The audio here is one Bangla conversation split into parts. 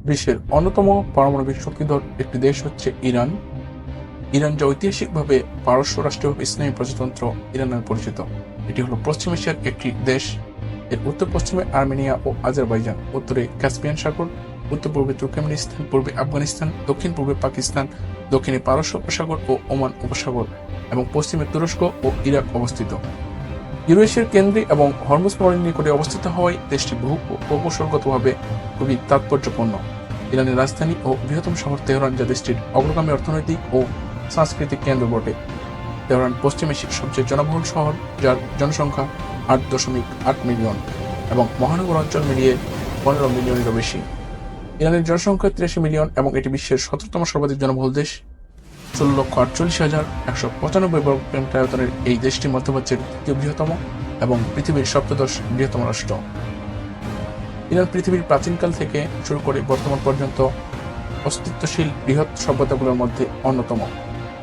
বিশ্বের অন্যতম পারমাণবিক শক্তিধর একটি দেশ হচ্ছে ইরান। ইরান যা ঐতিহাসিকভাবে পারস্য রাষ্ট্রীয় ইসলামী প্রজাতন্ত্র ইরান নামে পরিচিত। এটি হলো পশ্চিম এশিয়ার একটি দেশ। এর উত্তর পশ্চিমে আর্মেনিয়া ও আজারবাইজান, উত্তরে ক্যাসপিয়ান সাগর, উত্তর পূর্বে তুর্কমেনিস্তান, পূর্বে আফগানিস্তান, দক্ষিণ পূর্বে পাকিস্তান, দক্ষিণে পারস্য উপসাগর ও ওমান উপসাগর এবং পশ্চিমে তুরস্ক ও ইরাক অবস্থিত। ইউরেশিয়ার কেন্দ্রে এবং হরমুজ নদের নিকটে অবস্থিত হওয়ায় দেশটি বহু প্রকৌশলগতভাবে খুবই তাৎপর্যপূর্ণ। ইরানের রাজধানী ও বৃহত্তম শহর তেহরান, যা দেশটির অগ্রগামী অর্থনৈতিক ও সাংস্কৃতিক কেন্দ্র বটে। তেহরান পশ্চিম এশিয়ার সবচেয়ে জনবহুল শহর, যার জনসংখ্যা 8.8 মিলিয়ন এবং মহানগর অঞ্চল মিলিয়ে 15 মিলিয়নেরও বেশি। ইরানের জনসংখ্যা 83 মিলিয়ন এবং এটি বিশ্বের 17তম সর্বাধিক জনবহুল দেশ। 16,48,195 বর্গ কিলোমিটার আয়তনের এই দেশটি মধ্যপ্রাচ্যের তৃতীয় বৃহত্তম এবং পৃথিবীর সপ্তদশ বৃহত্তম রাষ্ট্র। ইরান পৃথিবীর প্রাচীনকাল থেকে শুরু করে বর্তমান পর্যন্ত অস্তিত্বশীল বৃহৎ সভ্যতাগুলোর মধ্যে অন্যতম।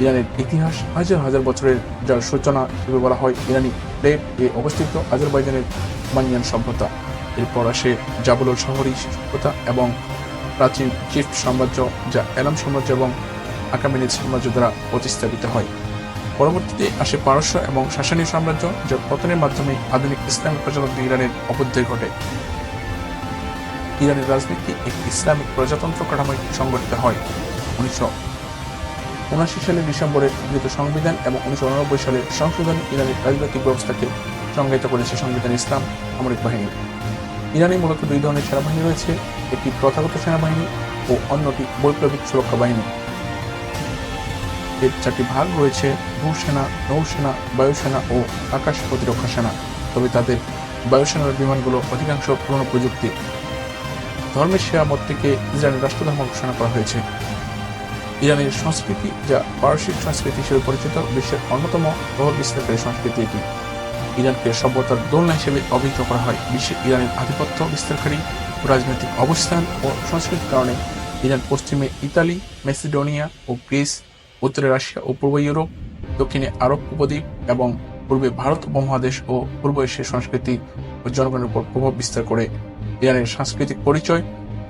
ইরানের ইতিহাস হাজার হাজার বছরের, যার সূচনা হিসেবে বলা হয় ইরানি প্লেট এ অবস্থিত আজারবাইজানের মানিয়ান সভ্যতা। এরপর আসে জাবুলুল শহরি সভ্যতা এবং প্রাচীন চিফট সাম্রাজ্য, যা এলাম সাম্রাজ্য এবং আকামেনিদ সাম্রাজ্য দ্বারা প্রতিস্থাপিত হয়। পরবর্তীতে আসে পারস্য এবং সাসানীয় সাম্রাজ্য, যার পতনের মাধ্যমে আধুনিক ইসলামিক প্রজাতন্ত্র ইরানের অভ্যুদয় ঘটে। ইরানের রাজনীতি একটি ইসলামিক প্রজাতন্ত্র কাঠামোয় সংগঠিত হয়। 1979 সালের ডিসেম্বরে গৃহীত সংবিধান এবং 1989 সালের সংশোধন ইরানের রাজনৈতিক ব্যবস্থাকে সংজ্ঞায়িত করেছে সংবিধান ইসলাম সামরিক বাহিনী। ইরানে মূলত দুই ধরনের সেনাবাহিনী রয়েছে, একটি প্রথাগত সেনাবাহিনী ও অন্যটি বৈপ্লবিক সুরক্ষা বাহিনী। এর 4টি ভাগ রয়েছে: ভূসেনা, নৌসেনা, বায়ুসেনা ও আকাশ প্রতিরক্ষা সেনা। তবে তাদের বায়ুসেনার বিমানগুলো অধিকাংশ পুরনো প্রযুক্তি। ধর্মের শিয়া মতটিকে ইসরায়েলের রাষ্ট্রধর্ম ঘোষণা করা হয়েছে। ইরানের সংস্কৃতি, যা পারসিক সংস্কৃতি হিসেবে পরিচিত, বিশ্বের অন্যতম প্রভাব বিস্তারকারী সংস্কৃতি এটি। ইরানকে সভ্যতার দোলনা হিসেবে অভিহিত করা হয়। বিশ্বে ইরানের আধিপত্য বিস্তারকারী রাজনৈতিক অবস্থান ও সংস্কৃতির কারণে ইরান পশ্চিমে ইতালি, মেসিডোনিয়া ও গ্রিস, উত্তরে রাশিয়া ও পূর্ব ইউরোপ, দক্ষিণে আরব উপদ্বীপ এবং পূর্বে ভারত উপমহাদেশ ও পূর্ব এশিয়ার সংস্কৃতি ও জনগণের উপর প্রভাব বিস্তার করে। ইরানের সাংস্কৃতিক পরিচয়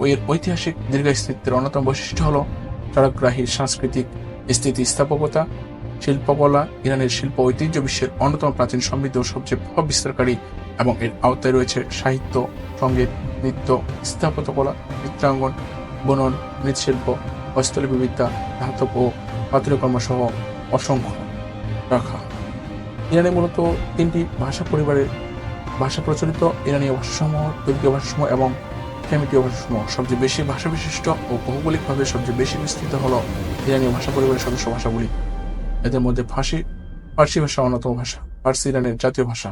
ও এর ঐতিহাসিক দীর্ঘস্থায়িত্বের অন্যতম বৈশিষ্ট্য হল সড়কগ্রাহী সাংস্কৃতিক স্থিতিস্থাপকতা, শিল্পকলা। ইরানের শিল্প ঐতিহ্য বিশ্বের অন্যতম প্রাচীন, সমৃদ্ধ ও সবচেয়ে প্রভাব বিস্তারকারী এবং এর আওতায় রয়েছে সাহিত্য, সঙ্গীত, নৃত্য, স্থাপত্যকলা, চিত্রাঙ্কন, বুনন, মৃৎশিল্প, হস্তলিপিবিদ্যা, ধাতব ও পাথুরিকর্ম সহ অসংখ্য শাখা। ইরানে মূলত 3টি ভাষা পরিবারের ভাষা প্রচলিত: ইরানীয় ভাষাসমূহ, তুর্কীয় ভাষাসমূহ এবং সেমিটীয় ভাষাসমূহ। সবচেয়ে বেশি ভাষা বিশিষ্ট ও ভৌগোলিকভাবে সবচেয়ে বেশি বিস্তৃত হল ইরানীয় ভাষা পরিবারের সদস্য ভাষাগুলি। এদের মধ্যে ফার্সি ভাষা অন্যতম ভাষা। ফার্সি ইরানের জাতীয় ভাষা।